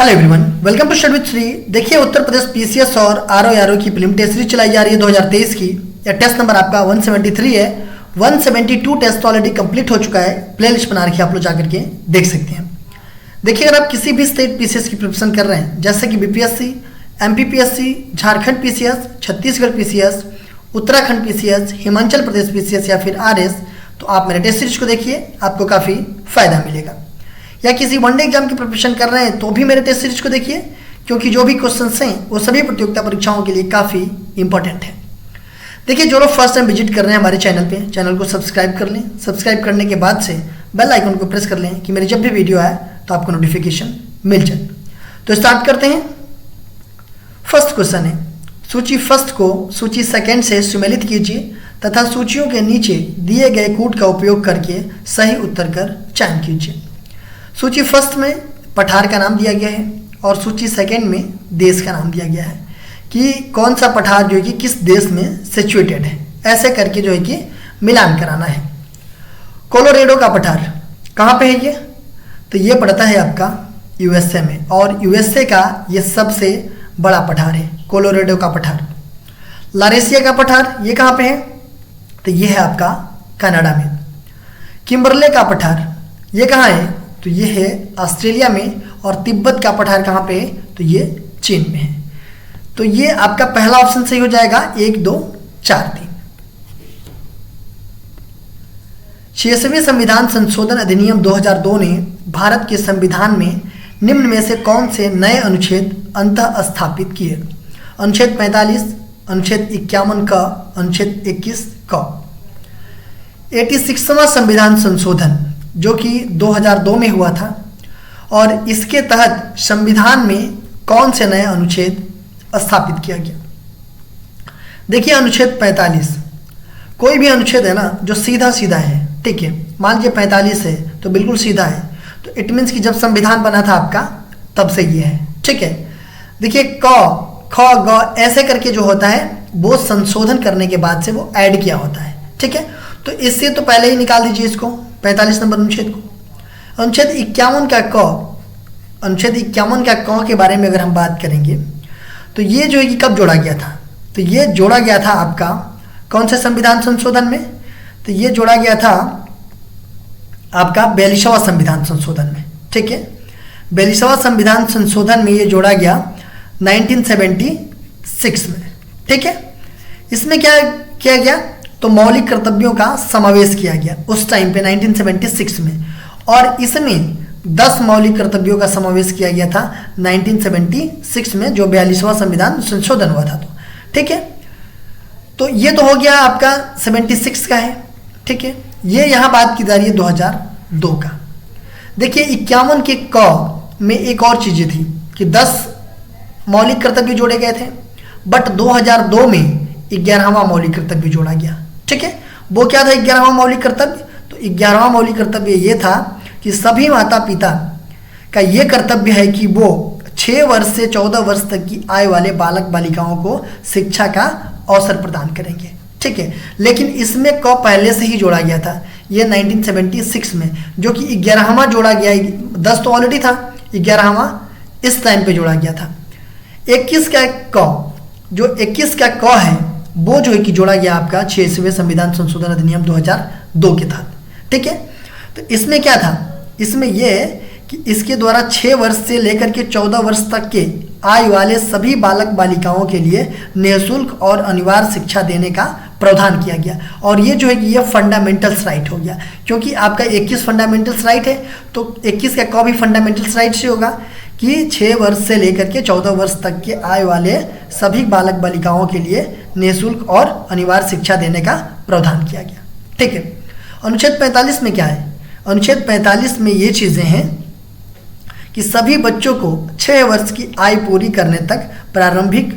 Hello everyone, welcome to study with Shri. देखिए, Uttar Pradesh PCS और RO की प्रीलिम टेस्ट सीरीज चलाई जा रही है 2023 की। यह टेस्ट नंबर आपका 173 है। 172 टेस्ट ऑलरेडी कंप्लीट हो चुका है। प्लेलिस्ट बना रखी है, आप लोग जाकर के देख सकते हैं। देखिए, अगर आप किसी भी स्टेट पीसीएस की प्रिपरेशन कर रहे हैं, जैसे कि BPSC, MPPSC, Jharkhand PCS, Chhattisgarh PCS, Uttarakhand PCS, Himachal Pradesh PCS या फिर आरएस, तो आप मेरे टेस्ट सीरीज को देखिए, आपको काफ़ी फायदा मिलेगा। या किसी वनडे एग्जाम की प्रिपरेशन कर रहे हैं तो भी मेरे टेस्ट सीरीज को देखिए, क्योंकि जो भी क्वेश्चंस हैं वो सभी प्रतियोगिता परीक्षाओं के लिए काफ़ी इंपॉर्टेंट है। देखिए, जो लोग फर्स्ट टाइम विजिट कर रहे हैं हमारे चैनल पे, चैनल को सब्सक्राइब कर लें। सब्सक्राइब करने के बाद से बेल आइकन को प्रेस कर लें कि मेरी जब भी वीडियो आए तो आपको नोटिफिकेशन मिल जाए। तो स्टार्ट करते हैं। फर्स्ट क्वेश्चन है, सूची फर्स्ट को सूची सेकेंड से सुमेलित कीजिए तथा सूचियों के नीचे दिए गए कूट का उपयोग करके सही उत्तर का चयन कीजिए। सूची फर्स्ट में पठार का नाम दिया गया है और सूची सेकेंड में देश का नाम दिया गया है कि कौन सा पठार जो है कि किस देश में सिचुएटेड है। ऐसे करके जो है कि मिलान कराना है। कोलोरेडो का पठार कहाँ पे है ये? तो ये पड़ता है आपका यूएसए में, और यूएसए का ये सबसे बड़ा पठार है, कोलोरेडो का पठार। लारेसिया का पठार ये कहाँ पे है? तो ये है आपका कनाडा में। किम्बरले का पठार ये कहाँ है? तो ये है ऑस्ट्रेलिया में। और तिब्बत का पठार कहाँ पे है? तो ये चीन में है। तो ये आपका पहला ऑप्शन सही हो जाएगा, 1, 2, 4, 3। 66वें संविधान संशोधन अधिनियम 2002 ने भारत के संविधान में निम्न में से कौन से नए अनुच्छेद अंतः स्थापित किए? अनुच्छेद 45, अनुच्छेद 51 का, अनुच्छेद 21 का। 86वां संविधान संशोधन जो कि 2002 में हुआ था, और इसके तहत संविधान में कौन से नए अनुच्छेद स्थापित किया गया? देखिए, अनुच्छेद 45, कोई भी अनुच्छेद है ना जो सीधा सीधा है, ठीक है। मान लीजिए 45 है तो बिल्कुल सीधा है, तो इट मीन्स कि जब संविधान बना था आपका तब से ये है, ठीक है। देखिए, क, ख, ग ऐसे करके जो होता है वो संशोधन करने के बाद से वो ऐड किया होता है, ठीक है। तो इससे तो पहले ही निकाल दीजिए इसको, 45 नंबर अनुच्छेद को। अनुच्छेद 51 का क, अनुच्छेद 51 का क के बारे में अगर हम बात करेंगे तो ये जो है कि कब जोड़ा गया था? तो ये जोड़ा गया था आपका कौन से संविधान संशोधन में? तो ये जोड़ा गया था आपका 42वां संविधान संशोधन में, ठीक है। 42वां संविधान संशोधन में ये जोड़ा गया 1976 में, ठीक है। इसमें क्या किया गया? तो मौलिक कर्तव्यों का समावेश किया गया उस टाइम पे 1976 में, और इसमें 10 मौलिक कर्तव्यों का समावेश किया गया था 1976 में, जो 42वां संविधान संशोधन हुआ था। तो ठीक है, तो ये तो हो गया आपका 76 का है, ठीक है। ये यहाँ बात की जा रही है 2002 का। देखिए, 51 के क में एक और चीज़ें थी कि 10 मौलिक कर्तव्य जोड़े गए थे, बट 2002 में 11वां मौलिक कर्तव्य जोड़ा गया, ठीक है। वो क्या था 11वां मौलिक कर्तव्य? तो 11वां मौलिक कर्तव्य ये था कि सभी माता पिता का ये कर्तव्य है कि वो 6 वर्ष से 14 वर्ष तक की आयु वाले बालक बालिकाओं को शिक्षा का अवसर प्रदान करेंगे, ठीक है। लेकिन इसमें क पहले से ही जोड़ा गया था, ये 1976 में, जो कि 11वां जोड़ा गया। 10 तो ऑलरेडी था, 11वां इस टाइम पे जोड़ा गया था। 21 का क, जो 21 का क है वो जो है कि जोड़ा गया आपका 66वें संविधान संशोधन अधिनियम 2002 के तहत, ठीक है। तो इसमें क्या था? इसमें यह है कि इसके द्वारा 6 वर्ष से लेकर के 14 वर्ष तक के आयु वाले सभी बालक बालिकाओं के लिए निःशुल्क और अनिवार्य शिक्षा देने का प्रावधान किया गया। और ये जो है कि ये फंडामेंटल्स राइट हो गया, क्योंकि आपका 21 फंडामेंटल्स राइट है, तो 21 का क भी फंडामेंटल्स राइट से होगा कि 6 वर्ष से लेकर के 14 वर्ष तक के आयु वाले सभी बालक बालिकाओं के लिए निःशुल्क और अनिवार्य शिक्षा देने का प्रावधान किया गया, ठीक है। अनुच्छेद 45 में क्या है? अनुच्छेद 45 में ये चीज़ें हैं कि सभी बच्चों को 6 वर्ष की आयु पूरी करने तक प्रारंभिक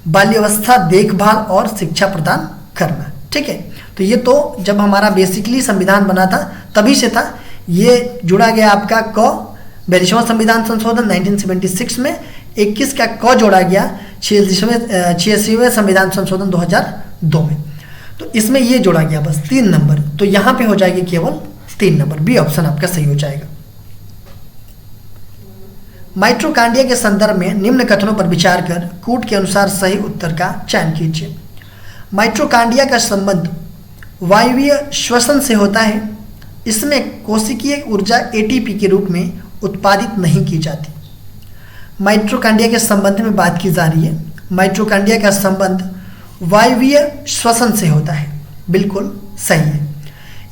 बाल्यावस्था देखभाल और शिक्षा प्रदान करना, ठीक है। तो ये तो जब हमारा बेसिकली संविधान बना था तभी से था। ये जुड़ा गया आपका क 42वां संविधान संशोधन 1976 में, 21 का क जोड़ा गया 86वें संविधान संशोधन 2002 में। तो इसमें ये जोड़ा गया बस 3 नंबर, तो यहाँ पे हो जाएगी केवल 3 नंबर, बी ऑप्शन आपका सही हो जाएगा। माइटोकॉन्ड्रिया के संदर्भ में निम्न कथनों पर विचार कर कूट के अनुसार सही उत्तर का चयन कीजिए। माइटोकॉन्ड्रिया का संबंध वायवीय श्वसन से होता है। इसमें कोशिकीय ऊर्जा एटीपी के रूप में उत्पादित नहीं की जाती। माइटोकॉन्ड्रिया के संबंध में बात की जा रही है। माइटोकॉन्ड्रिया का संबंध वायवीय श्वसन से होता है, बिल्कुल सही है।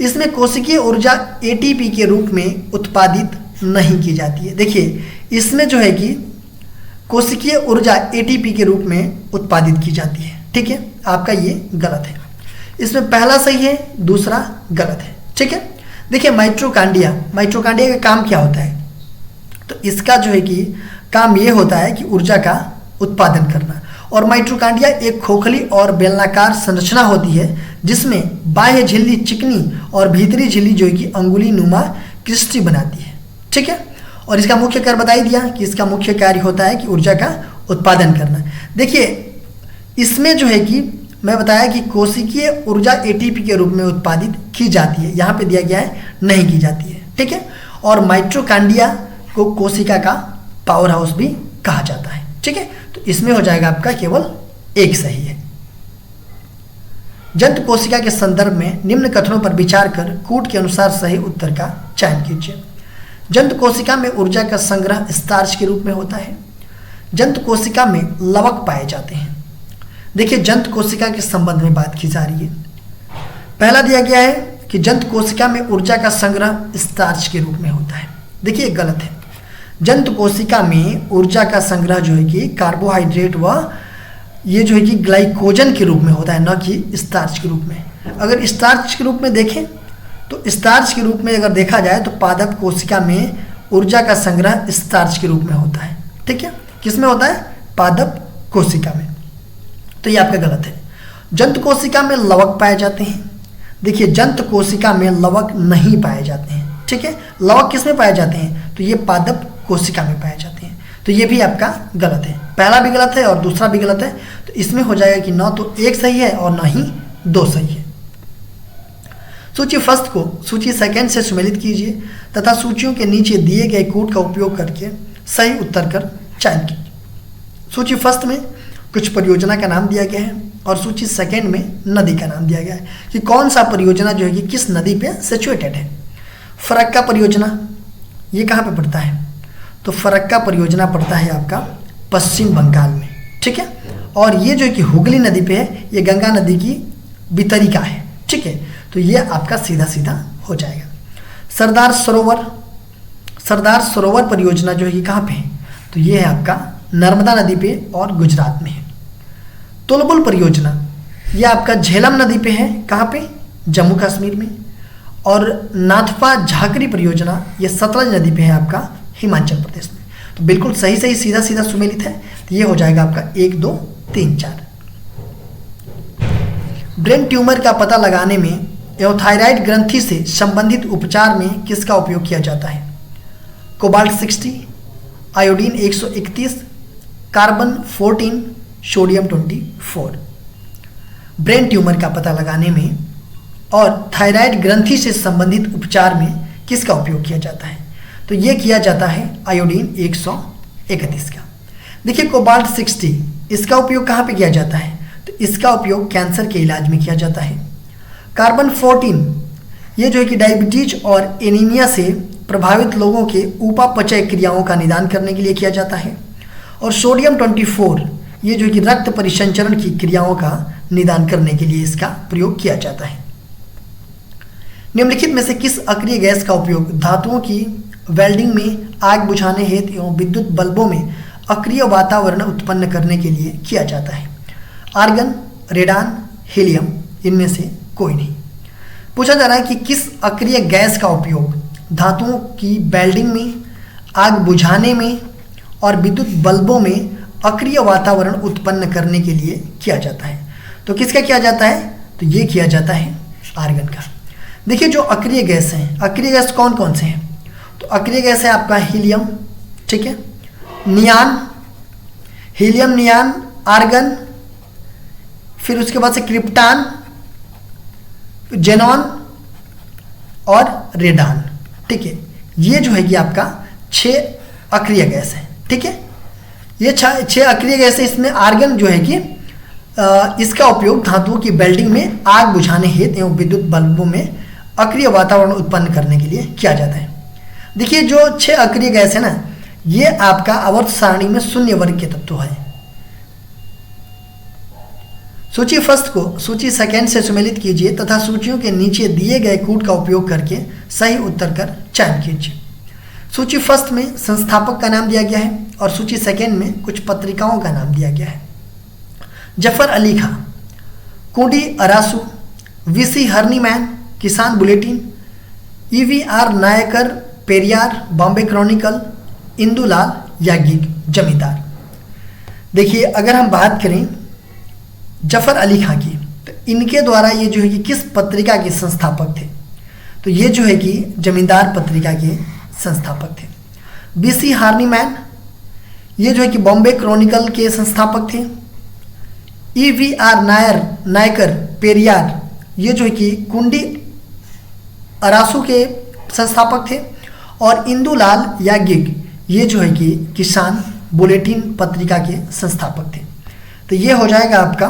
इसमें कोशिकीय ऊर्जा एटीपी के रूप में उत्पादित नहीं की जाती है। देखिए, इसमें जो है कि कोशिकीय ऊर्जा एटीपी के रूप में उत्पादित की जाती है। ठीक है, आपका ये गलत है। इसमें पहला सही है, दूसरा गलत है। ठीक है, देखिए माइटोकॉन्ड्रिया का काम क्या होता है? तो इसका जो है कि काम ये होता है कि ऊर्जा का उत्पादन करना। और माइटोकॉन्ड्रिया एक खोखली और बेलनाकार संरचना होती है जिसमें बाह्य झिल्ली चिकनी और भीतरी झिल्ली जो है कि अंगुली नुमा क्रिस्टी बनाती है। ठीक है, और इसका मुख्य कार्य बता ही दिया कि इसका मुख्य कार्य होता है कि ऊर्जा का उत्पादन करना। देखिए, इसमें जो है कि मैं बताया कि कोशिकीय ऊर्जा एटीपी के रूप में उत्पादित की जाती है, यहाँ पे दिया गया है नहीं की जाती है। ठीक है, और माइटोकॉन्ड्रिया को कोशिका का पावर हाउस भी कहा जाता है। ठीक है, तो इसमें हो जाएगा आपका केवल एक सही है। जंतु कोशिका के संदर्भ में निम्न कथनों पर विचार कर कूट के अनुसार सही उत्तर का चयन कीजिए। जंतु कोशिका में ऊर्जा का संग्रह स्टार्च के रूप में होता है। जंतु कोशिका में लवक पाए जाते हैं। देखिए, जंतु कोशिका के संबंध में बात की जा रही है। पहला दिया गया है कि जंतु कोशिका में ऊर्जा का संग्रह स्टार्च के रूप में होता है। देखिए, गलत है। जंतु कोशिका में ऊर्जा का संग्रह जो है कि कार्बोहाइड्रेट व ये जो है कि ग्लाइकोजन के रूप में होता है, न कि स्टार्च के रूप में। अगर स्टार्च के रूप में देखें तो स्टार्च के रूप में अगर देखा जाए तो पादप कोशिका में ऊर्जा का संग्रह स्टार्च के रूप में होता है। ठीक है, किस में होता है? पादप कोशिका में। तो ये आपका गलत है। जंतु कोशिका में लवक पाए जाते हैं। देखिए, जंतु कोशिका में लवक नहीं पाए जाते हैं। ठीक है, लवक किस में पाए जाते हैं? तो ये पादप कोशिका में पाए जाते हैं। तो ये भी आपका गलत है। पहला भी गलत है और दूसरा भी गलत है। तो इसमें हो जाएगा कि न तो एक सही है और न ही दो सही है। सूची फर्स्ट को सूची सेकंड से सुमेलित कीजिए तथा सूचियों के नीचे दिए गए कूट का उपयोग करके सही उत्तर कर चयन कीजिए। सूची फर्स्ट में कुछ परियोजना का नाम दिया गया है और सूची सेकंड में नदी का नाम दिया गया है कि कौन सा परियोजना जो है कि किस नदी पे सिचुएटेड है। फरक्का परियोजना ये कहाँ पे पड़ता है? तो फरक्का परियोजना पड़ता है आपका पश्चिम बंगाल में। ठीक है, और ये जो है कि हुगली नदी पे है, ये गंगा नदी की वितरिका है। ठीक है, तो ये आपका सीधा सीधा हो जाएगा। सरदार सरोवर परियोजना जो है कि कहाँ पे है? तो ये है आपका नर्मदा नदी पे और गुजरात में है। तुलबुल परियोजना ये आपका झेलम नदी पे है, कहाँ पे? जम्मू कश्मीर में। और नाथपा झाकरी परियोजना ये सतलज नदी पे है आपका हिमाचल प्रदेश में। तो बिल्कुल सही सही सीधा सीधा सुमेलित है। तो ये हो जाएगा आपका 1 2 3 4। ब्रेन ट्यूमर का पता लगाने में एवं थायराइड ग्रंथि से संबंधित उपचार में किसका उपयोग किया जाता है? Cobalt 60, iodine 131, carbon 14, sodium 24। Brain tumour का पता लगाने में और थायराइड ग्रंथि से संबंधित उपचार में किसका उपयोग किया जाता है? तो ये किया जाता है आयोडीन 131 का। देखिए, कोबाल्ट 60 इसका उपयोग कहाँ पे किया जाता है? तो इसका उपयोग कैंसर के इलाज में किया जाता है। कार्बन 14 ये जो है कि डायबिटीज और एनीमिया से प्रभावित लोगों के उपापचय क्रियाओं का निदान करने के लिए किया जाता है। और सोडियम 24 ये जो है कि रक्त परिसंचरण की क्रियाओं का निदान करने के लिए इसका प्रयोग किया जाता है। निम्नलिखित में से किस अक्रिय गैस का उपयोग धातुओं की वेल्डिंग में, आग बुझाने हेतु एवं विद्युत बल्बों में अक्रिय वातावरण उत्पन्न करने के लिए किया जाता है? आर्गन, रेडान, हीलियम, इनमें से कोई नहीं। पूछा जा रहा है कि किस अक्रिय गैस का उपयोग धातुओं की वेल्डिंग में, आग बुझाने में और विद्युत बल्बों में अक्रिय वातावरण उत्पन्न करने के लिए किया जाता है? तो किसका किया जाता है? तो ये किया जाता है आर्गन का। देखिए, जो अक्रिय गैस हैं, अक्रिय गैस कौन कौन से हैं? तो अक्रिय गैस है आपका हीलियम, ठीक है, नियान, हीलियम, नियान, आर्गन, फिर उसके बाद से क्रिप्टान, जेनॉन और रेडान। ठीक है, ये जो है कि आपका 6 अक्रिय गैस है। ठीक है। ये छह अक्रिय गैस है। इसमें आर्गन जो है कि इसका उपयोग धातुओं की वेल्डिंग में आग बुझाने हेतु एवं विद्युत बल्बों में अक्रिय वातावरण उत्पन्न करने के लिए किया जाता है। देखिए जो 6 अक्रिय गैस है ना, ये आपका आवर्त सारणी में 0 वर्ग के तत्व है। सूची फर्स्ट को सूची सेकेंड से सुमेलित कीजिए तथा सूचियों के नीचे दिए गए कूट का उपयोग करके सही उत्तर कर चयन कीजिए। सूची फर्स्ट में संस्थापक का नाम दिया गया है और सूची सेकेंड में कुछ पत्रिकाओं का नाम दिया गया है। जफर अली खां, कुंडी अरासू, वीसी हर्नीमैन, किसान bulletin, EVR Naikar, Periyar, Bombay Chronicle, Indulal याज्ञिक, जमींदार। देखिए अगर हम बात करें जफर अली खां की, तो इनके द्वारा ये जो है कि किस पत्रिका के संस्थापक थे, तो ये जो है कि जमींदार पत्रिका के संस्थापक थे। बीसी हार्नीमैन, ये जो है कि बॉम्बे क्रॉनिकल के संस्थापक थे। ईवीआर नायकर, पेरियार, ये जो है कि कुंडी अरासू के संस्थापक थे। और इंदुलाल याज्ञिक, ये जो है कि किसान बुलेटिन पत्रिका के संस्थापक थे। तो ये हो जाएगा आपका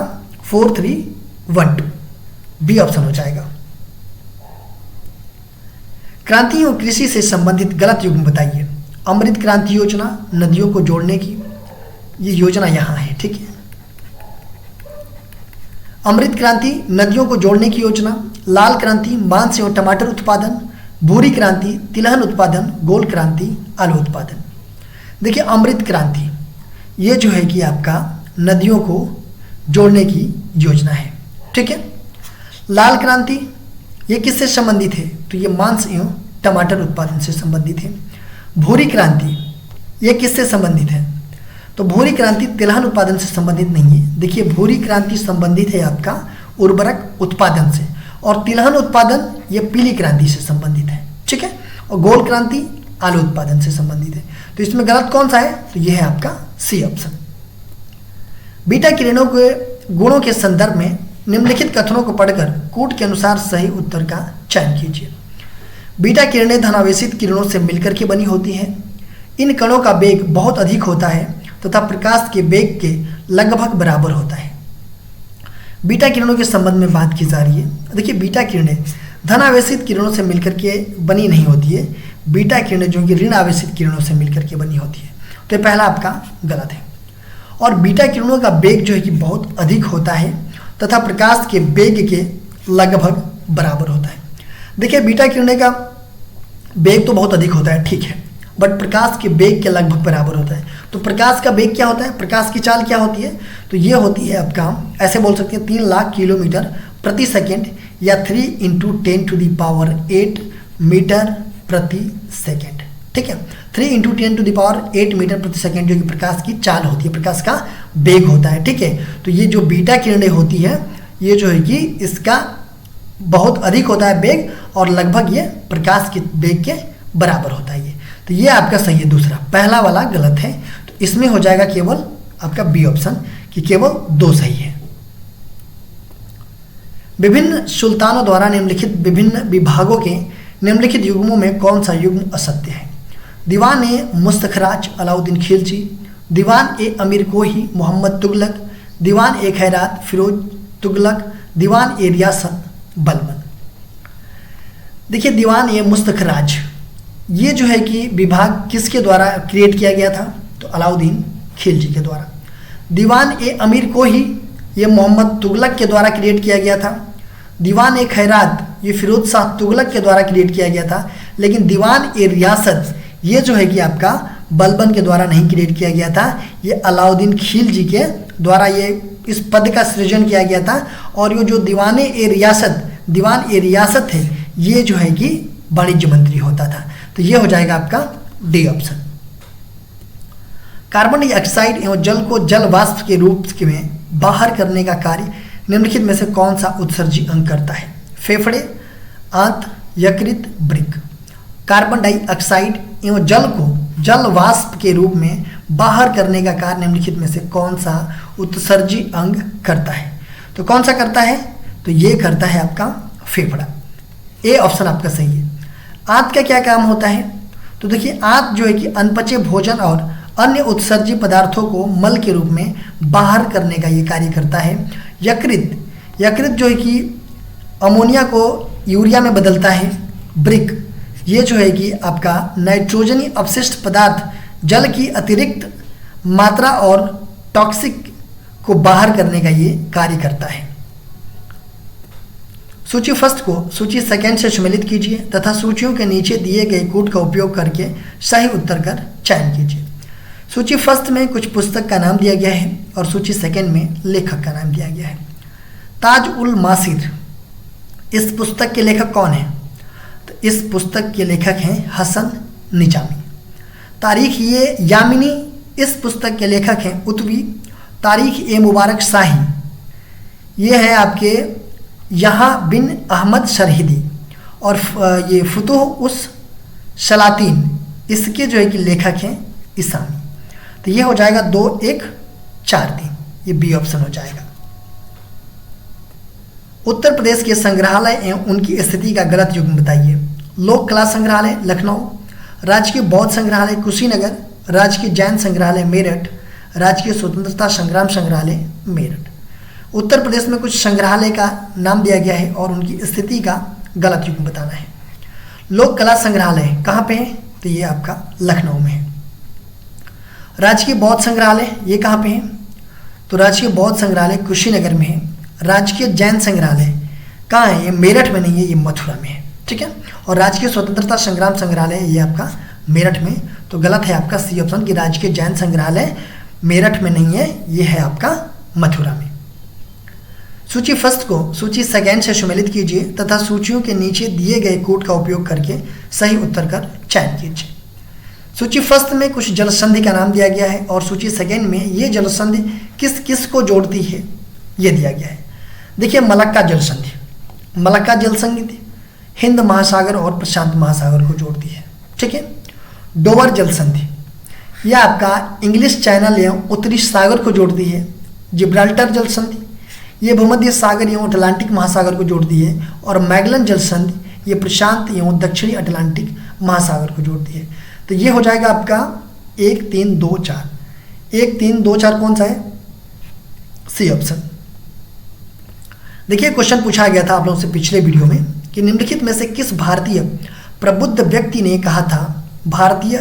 4312, बी ऑप्शन हो जाएगा। क्रांति एवं कृषि से संबंधित गलत युग्म बताइए। अमृत क्रांति योजना, नदियों को जोड़ने की, ये योजना यहाँ है, ठीक है। अमृत क्रांति नदियों को जोड़ने की योजना। लाल क्रांति मांस एवं टमाटर उत्पादन। भूरी क्रांति तिलहन उत्पादन। गोल क्रांति आलू उत्पादन। देखिए अमृत क्रांति ये जो है कि आपका नदियों को जोड़ने की योजना है, ठीक है। लाल क्रांति ये किससे संबंधित है, तो ये मांस एवं टमाटर उत्पादन से संबंधित है। भूरी क्रांति ये किससे संबंधित है, तो भूरी क्रांति तिलहन उत्पादन से संबंधित नहीं है। देखिए भूरी क्रांति संबंधित है आपका उर्वरक उत्पादन से, और तिलहन उत्पादन ये पीली क्रांति से संबंधित है, ठीक है। और गोल क्रांति आलू उत्पादन से संबंधित है। तो इसमें गलत कौन सा है, तो यह है आपका सी ऑप्शन। बीटा किरणों के गुणों के संदर्भ में निम्नलिखित कथनों को पढ़कर कूट के अनुसार सही उत्तर का चयन कीजिए। बीटा किरणें धनावेशित किरणों से मिलकर के बनी होती हैं। इन कणों का वेग बहुत अधिक होता है तथा प्रकाश के वेग के लगभग बराबर होता है। बीटा किरणों के संबंध में बात की जा रही है। देखिए बीटा किरणें धनावेशित किरणों से मिलकर के बनी नहीं होती है। बीटा किरणें जो कि ऋण आवेशित किरणों से मिलकर के बनी होती है। तो ये पहला आपका गलत है। और बीटा किरणों का वेग जो है कि बहुत अधिक होता है तथा प्रकाश के वेग के लगभग बराबर होता है। देखिए बीटा किरणें का वेग तो बहुत अधिक होता है, ठीक है, बट प्रकाश के वेग के लगभग बराबर होता है। तो प्रकाश का वेग क्या होता है, प्रकाश की चाल क्या होती है, तो ये होती है आपका, ऐसे बोल सकते हैं 3 लाख किलोमीटर प्रति सेकेंड या 3 × 10⁸ मीटर प्रति सेकेंड, ठीक है। 3 × 10⁸ मीटर प्रति सेकेंड जो कि प्रकाश की चाल होती है, प्रकाश का वेग होता है, ठीक है। तो ये जो बीटा किरणें होती है ये जो है कि इसका बहुत अधिक होता है वेग, और लगभग ये प्रकाश के वेग के बराबर होता है ये। तो ये आपका सही है दूसरा, पहला वाला गलत है। तो इसमें हो जाएगा केवल आपका बी ऑप्शन कि केवल 2 सही है। विभिन्न सुल्तानों द्वारा निम्नलिखित विभिन्न विभागों के निम्नलिखित युग्मों में कौन सा युग्म असत्य है। दीवान ए मुस्तखराज अलाउद्दीन खिलजी, दीवान ए अमीर कोही मोहम्मद तुगलक, दीवान ए खैरात फिरोज तुगलक, दीवान ए रियासत बलबन। देखिए दीवान ए मुस्तखराज ये जो है कि विभाग किसके द्वारा क्रिएट किया गया था, तो अलाउद्दीन खिलजी के द्वारा। दीवान ए अमीर कोही ये मोहम्मद तुगलक के द्वारा क्रिएट किया गया था। दीवान ए खैरात ये फिरोज शाह तुगलक के द्वारा क्रिएट किया गया था। लेकिन दीवान ए रियासत ये जो है कि आपका बलबन के द्वारा नहीं क्रिएट किया गया था, ये अलाउद्दीन खिलजी के द्वारा ये इस पद का सृजन किया गया था। और ये जो दीवान ए रियासत है ये जो है कि वाणिज्य मंत्री होता था। तो ये हो जाएगा आपका डी ऑप्शन। कार्बन डाइऑक्साइड एवं जल को जल वाष्प के रूप में बाहर करने का कार्य निम्नलिखित में से कौन सा उत्सर्जी अंग करता है। फेफड़े, आंत, यकृत, वृक्क। कार्बन डाइऑक्साइड एवं जल को जल वाष्प के रूप में बाहर करने का कार्य निम्नलिखित में से कौन सा उत्सर्जी अंग करता है। तो कौन सा करता है, तो ये करता है आपका फेफड़ा। ए ऑप्शन आपका सही है। आंत का क्या काम होता है, तो देखिए आंत जो है कि अनपचे भोजन और अन्य उत्सर्जी पदार्थों को मल के रूप में बाहर करने का ये कार्य करता है। यकृत जो है कि अमोनिया को यूरिया में बदलता है। ब्रिक ये जो है कि आपका नाइट्रोजनी अपशिष्ट पदार्थ जल की अतिरिक्त मात्रा और टॉक्सिक को बाहर करने का ये कार्य करता है। सूची फर्स्ट को सूची सेकंड से सम्मिलित कीजिए तथा सूचियों के नीचे दिए गए कोड का उपयोग करके सही उत्तर का चयन कीजिए। सूची फर्स्ट में कुछ पुस्तक का नाम दिया गया है और सूची सेकंड में लेखक का नाम दिया गया है। ताज उल मासिर, इस पुस्तक के लेखक कौन है? तो इस पुस्तक के लेखक हैं हसन निजामी। तारीख ये यामिनी, इस पुस्तक के लेखक हैं उत्वी। तारीख ए मुबारक शाही, ये है आपके यहाँ बिन अहमद शरहिदी। और ये फुतुह उस सलातीन, इसके जो है कि लेखक हैं इसामी। तो ये हो जाएगा 2, 1, 4, 3, ये बी ऑप्शन हो जाएगा। उत्तर प्रदेश के संग्रहालय एवं उनकी स्थिति का गलत युग्म बताइए। लोक कला संग्रहालय लखनऊ, राजकीय बौद्ध संग्रहालय कुशीनगर, राजकीय जैन संग्रहालय मेरठ, राजकीय स्वतंत्रता संग्राम संग्रहालय मेरठ। उत्तर प्रदेश में कुछ संग्रहालय का नाम दिया गया है और उनकी स्थिति का गलत युग्म बताना है। लोक कला संग्रहालय कहाँ पे है? तो ये आपका लखनऊ में है। राजकीय बौद्ध संग्रहालय ये कहाँ पे है? तो राजकीय बौद्ध संग्रहालय कुशीनगर में है। राजकीय जैन संग्रहालय कहाँ है? ये मेरठ में नहीं है, ये मथुरा में है। ठीक है। और राजकीय स्वतंत्रता संग्राम संग्रहालय ये आपका मेरठ में, तो गलत है आपका सी ऑप्शन कि राजकीय जैन संग्रहालय मेरठ में नहीं है, ये है आपका मथुरा में। सूची फर्स्ट को सूची सेकंड से सम्मिलित कीजिए तथा सूचियों के नीचे दिए गए कोड का उपयोग करके सही उत्तर का चयन कीजिए। सूची फर्स्ट में कुछ जल संधि का नाम दिया गया है और सूची सेकंड में ये जल संधि किस किस को जोड़ती है ये दिया गया है। देखिए मलक्का जल संधि, मलक्का जल संधि हिंद महासागर और प्रशांत महासागर को जोड़ती है। ठीक है। डोवर जल संधि यह आपका इंग्लिश चैनल एवं उत्तरी सागर को जोड़ती है। जिब्राल्टर जल संधि ये भूमध्य सागर एवं अटलांटिक महासागर को जोड़ती है। और मैगलन जल संधि ये प्रशांत एवं दक्षिणी अटलांटिक महासागर को जोड़ती है। तो ये हो जाएगा आपका 1, 3, 2, 4। 1, 3, 2, 4 कौन सा है? C option. देखिए क्वेश्चन पूछा गया था आप लोगों से पिछले वीडियो में कि निम्नलिखित में से किस भारतीय प्रबुद्ध व्यक्ति ने कहा था भारतीय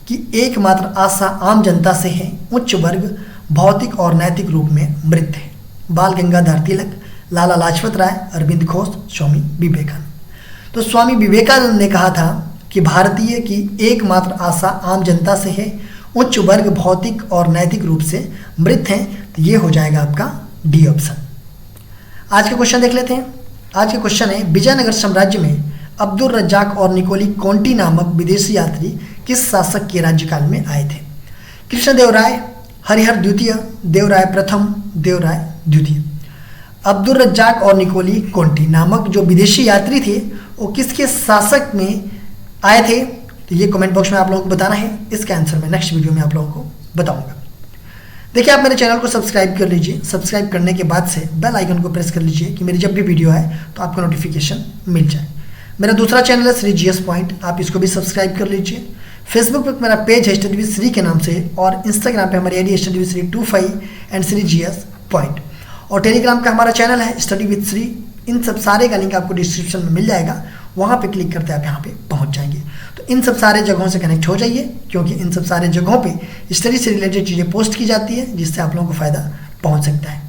की एकमात्र आशा आम जनता से है, उच्च वर्ग भौतिक और नैतिक रूप में मृत है। बाल गंगाधर तिलक, लाला लाजपत राय, अरविंद घोष, स्वामी विवेकानंद। तो स्वामी विवेकानंद ने कहा था कि भारतीय की एकमात्र आशा आम जनता से है, उच्च वर्ग भौतिक और नैतिक रूप से मृत हैं। तो ये हो जाएगा आपका डी ऑप्शन। आज के क्वेश्चन देख लेते हैं। आज के क्वेश्चन है विजयनगर साम्राज्य में अब्दुल रज्जाक और निकोली कॉन्टी नामक विदेशी यात्री किस शासक के राज्यकाल में आए थे? कृष्णदेव राय, हरिहर द्वितीय, देवराय प्रथम, देवराय द्वितीय। अब्दुल रज्जाक और निकोली कॉन्टी नामक जो विदेशी यात्री थे वो किसके शासक में आए थे? तो ये कमेंट बॉक्स में आप लोगों को बताना है। इसका आंसर मैं नेक्स्ट वीडियो में आप लोगों को बताऊंगा। देखिए आप मेरे चैनल को सब्सक्राइब कर लीजिए। सब्सक्राइब करने के बाद से बेल आइकन को प्रेस कर लीजिए कि मेरी जब भी वीडियो आए तो आपको नोटिफिकेशन मिल जाए। मेरा दूसरा चैनल है श्री जीएस पॉइंट, आप इसको भी सब्सक्राइब कर लीजिए। फेसबुक पर मेरा पेज है स्टडी विद श्री के नाम से और इंस्टाग्राम पे हमारी ID study with Shri 25 and Shri GS point. और टेलीग्राम का हमारा चैनल है स्टडी विद श्री। इन सब सारे का लिंक आपको डिस्क्रिप्शन में मिल जाएगा, वहाँ पे क्लिक करते आप यहाँ पे पहुँच जाएंगे। तो इन सब सारे जगहों से कनेक्ट हो जाइए क्योंकि इन सब सारे जगहों पे स्टडी से रिलेटेड चीज़ें पोस्ट की जाती है जिससे आप लोगों को फ़ायदा पहुँच सकता है।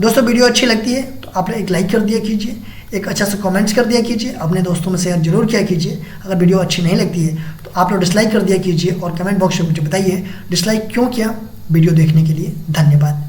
दोस्तों वीडियो अच्छी लगती है तो आप एक लाइक कर दिया कीजिए, एक अच्छा सा कमेंट्स कर दिया कीजिए, अपने दोस्तों में शेयर जरूर किया कीजिए। अगर वीडियो अच्छी नहीं लगती है तो आप लोग डिसलाइक कर दिया कीजिए और कमेंट बॉक्स में मुझे बताइए डिसलाइक क्यों किया। वीडियो देखने के लिए धन्यवाद।